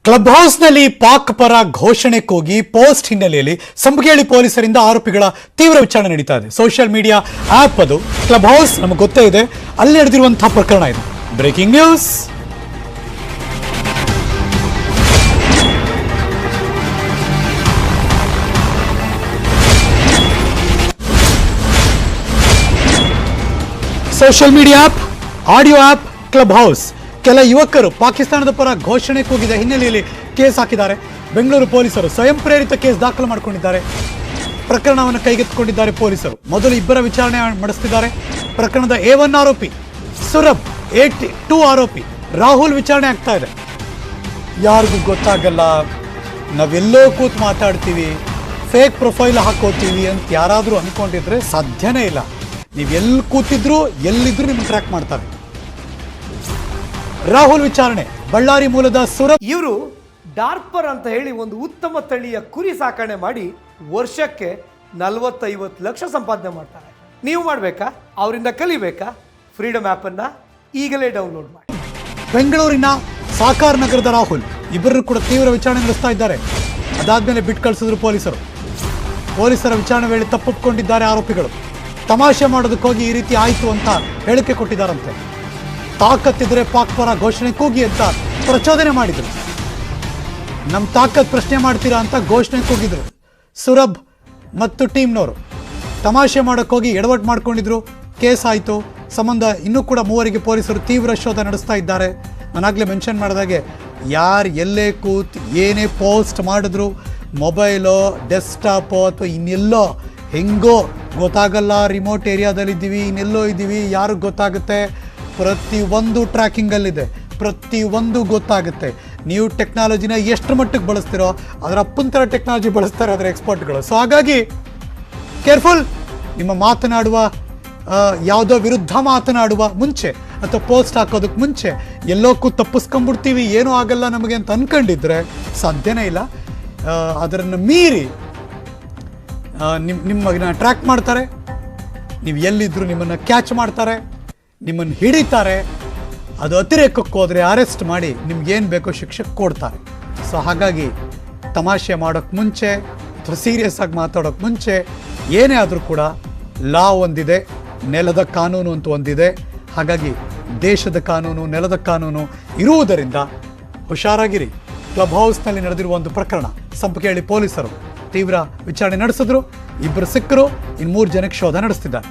Club ಹೌಸ್ನಲ್ಲಿ ಪಾಕ್ ಪರ ಘೋಷಣೆ ಕೂಗಿ ಪೋಸ್ಟ್ ಹಿನ್ನೆಲೆಯಲ್ಲಿ ಸಂಪಗೇಳಿ ಪೊಲೀಸರಿಂದ ಆರೋಪಿಗಳ ತೀವ್ರ ವಿಚಾರಣೆ ನಡೀತಾ ಇದೆ. ಸೋಷಿಯಲ್ ಮೀಡಿಯಾ ಆಪ್ ಅದು ಕ್ಲಬ್ ಹೌಸ್, ನಮಗೆ ಗೊತ್ತೇ ಇದೆ, ಅಲ್ಲಿ ನಡೆದಿರುವಂತಹ ಪ್ರಕರಣ ಇದು. Breaking news. Social media app, audio app Clubhouse. ಕೆಲ ಯುವಕರು ಪಾಕಿಸ್ತಾನದ ಪರ ಘೋಷಣೆ ಕೂಗಿದ ಹಿನ್ನೆಲೆಯಲ್ಲಿ ಕೇಸ್ ಹಾಕಿದ್ದಾರೆ. ಬೆಂಗಳೂರು ಪೊಲೀಸರು ಸ್ವಯಂ ಪ್ರೇರಿತ ಕೇಸ್ ದಾಖಲು ಮಾಡಿಕೊಂಡಿದ್ದಾರೆ. ಪ್ರಕರಣವನ್ನು ಕೈಗೆತ್ತಿಕೊಂಡಿದ್ದಾರೆ ಪೊಲೀಸರು. ಮೊದಲು ಇಬ್ಬರ ವಿಚಾರಣೆ ನಡೆಸುತ್ತಿದ್ದಾರೆ. ಪ್ರಕರಣದ A1 ಆರೋಪಿ ಸುರಭ್, A2 ಆರೋಪಿ ರಾಹುಲ್ ವಿಚಾರಣೆ ಆಗ್ತಾ ಇದೆ. ಯಾರಿಗೂ ಗೊತ್ತಾಗಲ್ಲ, ನಾವೆಲ್ಲೋ ಕೂತ್ ಮಾತಾಡ್ತೀವಿ, ಫೇಕ್ ಪ್ರೊಫೈಲ್ ಹಾಕೋತೀವಿ ಅಂತ ಯಾರಾದರೂ ಅಂದ್ಕೊಂಡಿದ್ರೆ ಸಾಧ್ಯನೇ ಇಲ್ಲ. ನೀವು ಎಲ್ಲಿ ಕೂತಿದ್ರು ಎಲ್ಲಿದ್ರು ನಿಮ್ಗೆ ಟ್ರ್ಯಾಕ್ ಮಾಡ್ತಾರೆ. ರಾಹುಲ್ ವಿಚಾರಣೆ. ಬಳ್ಳಾರಿ ಮೂಲದ ಸುರಭ್ ಇವರು ಡಾರ್ಪರ್ ಅಂತ ಹೇಳಿ ಒಂದು ಉತ್ತಮ ತಳಿಯ ಕುರಿ ಸಾಕಣೆ ಮಾಡಿ ವರ್ಷಕ್ಕೆ 40-50 ಲಕ್ಷ ಸಂಪಾದನೆ ಮಾಡ್ತಾರೆ. ನೀವು ಮಾಡಬೇಕಾ? ಅವರಿಂದ ಕಲಿಬೇಕಾ? ಫ್ರೀಡಮ್ ಆ್ಯಪನ್ನು ಈಗಲೇ ಡೌನ್ಲೋಡ್ ಮಾಡಿ. ಬೆಂಗಳೂರಿನ ಸಾಕಾರ ನಗರದ ರಾಹುಲ್ ಇಬ್ಬರು ಕೂಡ ತೀವ್ರ ವಿಚಾರಣೆ ನಡೆಸ್ತಾ ಇದ್ದಾರೆ. ಅದಾದ್ಮೇಲೆ ಬಿಟ್ಟು ಕಳಿಸಿದ್ರು ಪೊಲೀಸರು. ಪೊಲೀಸರ ವಿಚಾರಣೆ ವೇಳೆ ತಪ್ಪೊಪ್ಪಿಕೊಂಡಿದ್ದಾರೆ ಆರೋಪಿಗಳು. ತಮಾಷೆ ಮಾಡೋದಕ್ಕೆ ಹೋಗಿ ಈ ರೀತಿ ಆಯಿತು ಅಂತ ಹೇಳಿಕೆ ಕೊಟ್ಟಿದ್ದಾರಂತೆ. ತಾಕತ್ತಿದ್ರೆ ಪಾಕ್ ಪರ ಘೋಷಣೆ ಕೂಗಿ ಅಂತ ಪ್ರಚೋದನೆ ಮಾಡಿದರು. ನಮ್ಮ ತಾಕತ್ ಪ್ರಶ್ನೆ ಮಾಡ್ತೀರಾ ಅಂತ ಘೋಷಣೆ ಕೂಗಿದ್ರು ಸುರಭ್ ಮತ್ತು ಟೀಮ್ನವರು. ತಮಾಷೆ ಮಾಡೋಕ್ಕೆ ಹೋಗಿ ಎಡವಟ್ಟು ಮಾಡ್ಕೊಂಡಿದ್ರು. ಕೇಸ್ ಆಯಿತು. ಸಂಬಂಧ ಇನ್ನೂ ಕೂಡ ಮೂವರಿಗೆ ಪೊಲೀಸರು ತೀವ್ರ ಶೋಧ ನಡೆಸ್ತಾ ಇದ್ದಾರೆ. ನಾನಾಗಲೇ ಮೆನ್ಷನ್ ಮಾಡಿದಾಗೆ ಯಾರು ಎಲ್ಲೇ ಕೂತ್ ಏನೇ ಪೋಸ್ಟ್ ಮಾಡಿದ್ರು, ಮೊಬೈಲೋ ಡೆಸ್ಕ್ಟಾಪೋ ಅಥವಾ ಇನ್ನೆಲ್ಲೋ ಹೆಂಗೋ ಗೊತ್ತಾಗಲ್ಲ, ರಿಮೋಟ್ ಏರಿಯಾದಲ್ಲಿದ್ದೀವಿ, ಇನ್ನೆಲ್ಲೋ ಇದ್ದೀವಿ, ಯಾರಿಗೆ ಗೊತ್ತಾಗುತ್ತೆ? ಪ್ರತಿಯೊಂದು ಟ್ರ್ಯಾಕಿಂಗಲ್ಲಿದೆ, ಪ್ರತಿಯೊಂದು ಗೊತ್ತಾಗುತ್ತೆ. ನೀವು ಟೆಕ್ನಾಲಜಿನ ಎಷ್ಟು ಮಟ್ಟಿಗೆ ಬಳಸ್ತೀರೋ ಅದರ ಅಪ್ಪಂತರ ಟೆಕ್ನಾಲಜಿ ಬಳಸ್ತಾರೆ ಅದರ ಎಕ್ಸ್ಪರ್ಟ್ಗಳು. ಸೊ ಹಾಗಾಗಿ ಕೇರ್ಫುಲ್. ನಿಮ್ಮ ಮಾತನಾಡುವ, ಯಾವುದೋ ವಿರುದ್ಧ ಮಾತನಾಡುವ ಮುಂಚೆ ಅಥವಾ ಪೋಸ್ಟ್ ಹಾಕೋದಕ್ಕೆ ಮುಂಚೆ ಎಲ್ಲೋಕ್ಕೂ ತಪ್ಪಿಸ್ಕೊಂಡ್ಬಿಡ್ತೀವಿ, ಏನೂ ಆಗಲ್ಲ ನಮಗೆ ಅಂತ ಅಂದ್ಕೊಂಡಿದ್ರೆ ಸಾಧ್ಯನೇ ಇಲ್ಲ. ಅದನ್ನು ಮೀರಿ ನಿಮ್ಮನ್ನ ಟ್ರ್ಯಾಕ್ ಮಾಡ್ತಾರೆ. ನೀವು ಎಲ್ಲಿದ್ದರೂ ನಿಮ್ಮನ್ನು ಕ್ಯಾಚ್ ಮಾಡ್ತಾರೆ, ನಿಮ್ಮನ್ನು ಹಿಡಿತಾರೆ. ಅದು ಅತಿರೇಕಕ್ಕೆ ಹೋದರೆ ಅರೆಸ್ಟ್ ಮಾಡಿ ನಿಮ್ಗೇನು ಬೇಕೋ ಶಿಕ್ಷೆ ಕೊಡ್ತಾರೆ. ಸೊ ಹಾಗಾಗಿ ತಮಾಷೆ ಮಾಡೋಕ್ಕೆ ಮುಂಚೆ ಅಥವಾ ಸೀರಿಯಸ್ ಆಗಿ ಮಾತಾಡೋಕ್ಕೆ ಮುಂಚೆ ಏನೇ ಆದರೂ ಕೂಡ ಲಾ ಒಂದಿದೆ, ನೆಲದ ಕಾನೂನು ಅಂತ ಒಂದಿದೆ. ಹಾಗಾಗಿ ದೇಶದ ಕಾನೂನು, ನೆಲದ ಕಾನೂನು ಇರುವುದರಿಂದ ಹುಷಾರಾಗಿರಿ. ಕ್ಲಬ್ ಹೌಸ್ನಲ್ಲಿ ನಡೆದಿರುವ ಒಂದು ಪ್ರಕರಣ. ಸಂಪಗೇಳಿ ಪೊಲೀಸರು ತೀವ್ರ ವಿಚಾರಣೆ ನಡೆಸಿದ್ರು. ಇಬ್ಬರು ಸಿಕ್ಕರು, ಇನ್ನು 3 ಜನಕ್ಕೆ ಶೋಧ ನಡೆಸ್ತಿದ್ದಾರೆ.